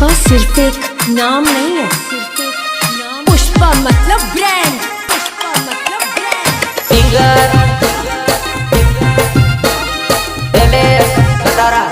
पुष्पा सिर्फ एक नाम नहीं है, सिर्फ एक नाम। पुष्पा मतलब ब्रांड, पुष्पा मतलब ब्रांड। सिंगर कटारा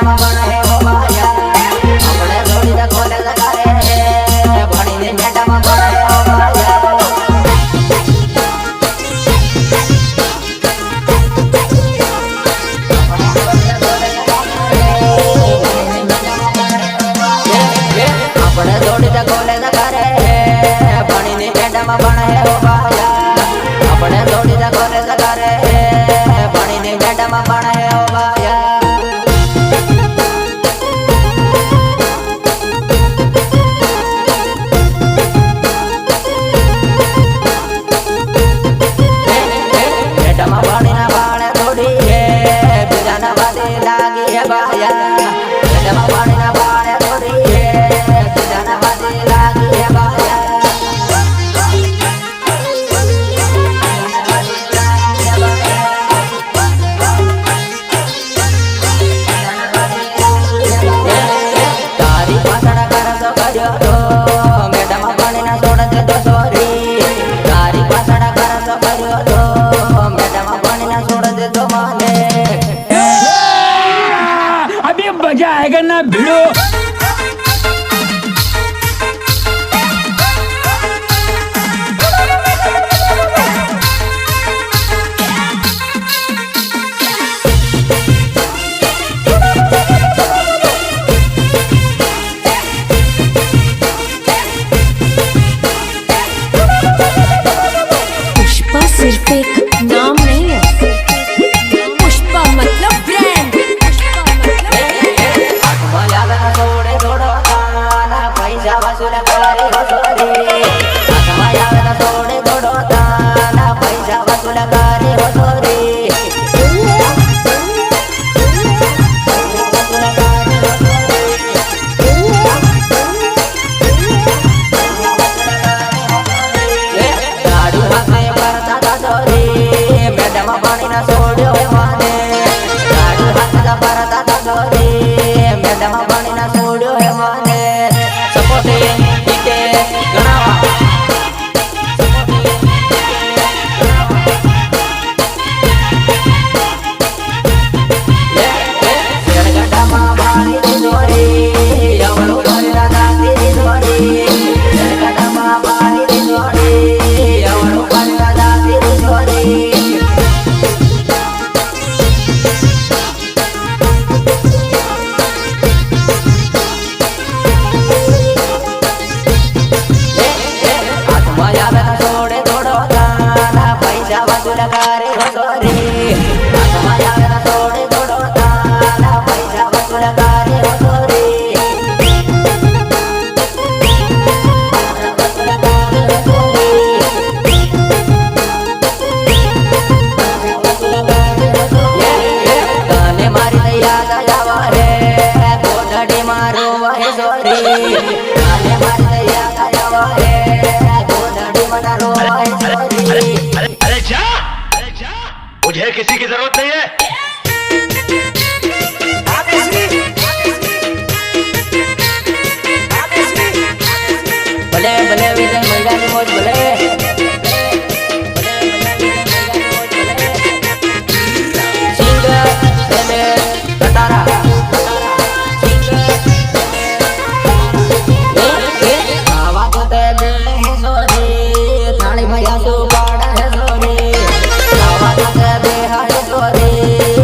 મેડમ બને હો ભાયા આપણે જોડી દે કોલેજ કરે ભણીને મેડમ બને હો ભાયા આપણે જોડી દે કોલેજ કરે ભણીને મેડમ બને હો ભાયા આપણે જોડી દે કોલેજ કરે ભણીને મેડમ બને હો ભાયા મેડમ ભણીના બાળે થોડી હે બીજાના વાદે લાગી હે ભાયા મેડમ ભણીના બાળે થોડી હે બીજાના વાદે લાગી હે ભાયા તારી પાછળ કરસો કર્યો તો મેડમ ભણીના છોડ દે તો સોરી તારી પાછળ કરસો કર્યો તો મેડમ ભણીના છોડ દે તો મને अभी मजा आएगा ना भिड़ो पुष्पा सिर्फ एक नाम नहीं है पुष्पा मतलब ब्रांड पुष्पा मतलब हाथમાં આવે ને થોડે થોડો તાના પૈસા વસૂલ કરે હો સોરી હાથમાં આવે ને થોડે થોડો તાના પૈસા વસૂલ કરે હો સોરી ગાડું હાથે કરતા તા સોરી મેડમ પાણીના છોડ્યો હે મને ગાડું હાથે કરતા તા સોરી મેડમ પાણીના છોડ્યો હે મને સપોતે ઈટે ગણાવા ગડામાં બાળી દીધો રે અવળું ભરેલા દાંતી દીધો રે ગડામાં બાળી દીધો રે અવળું ભરેલા દાંતી દીધો રે હાથમાં આવે ને થોડે થોડો તાના પૈસા વસૂલ કરે હો સોરી હાથમાં આવે ને થોડે થોડો તાના પૈસા વસૂલ કરે હો સોરી તને મારી યાદ આવે રે કોટડી મારું વહે સોરી તને મારી યાદ આવે રે કોટડી મારું વહે સોરી अरे जा मुझे किसी की जरूरत नहीं है ભલે ભલે વિજય મહિલાની મોજ ભલે સિંગર એને કટારા આવા તો તે દિલ હે સોરી થાળી માં આંસુ પાડે હે સોરી આવા તો તે બે હે સોરી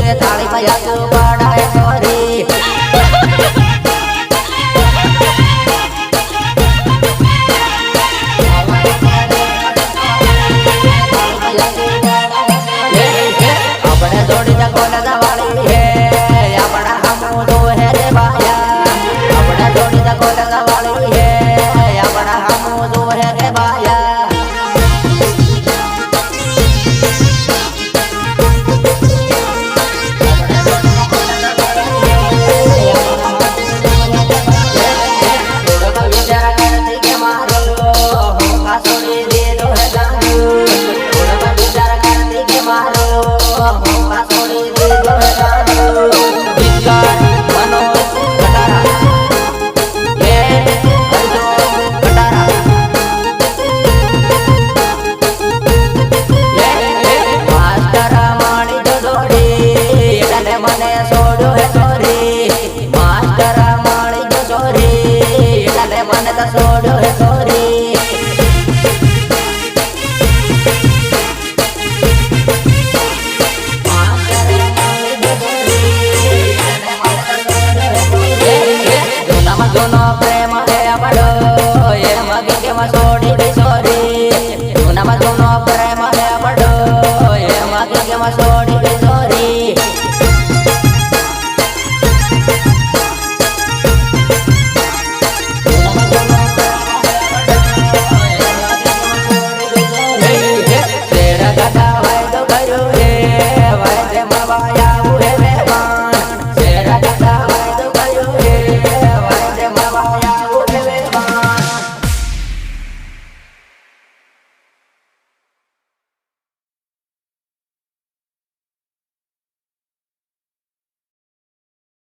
માં છોડ્યો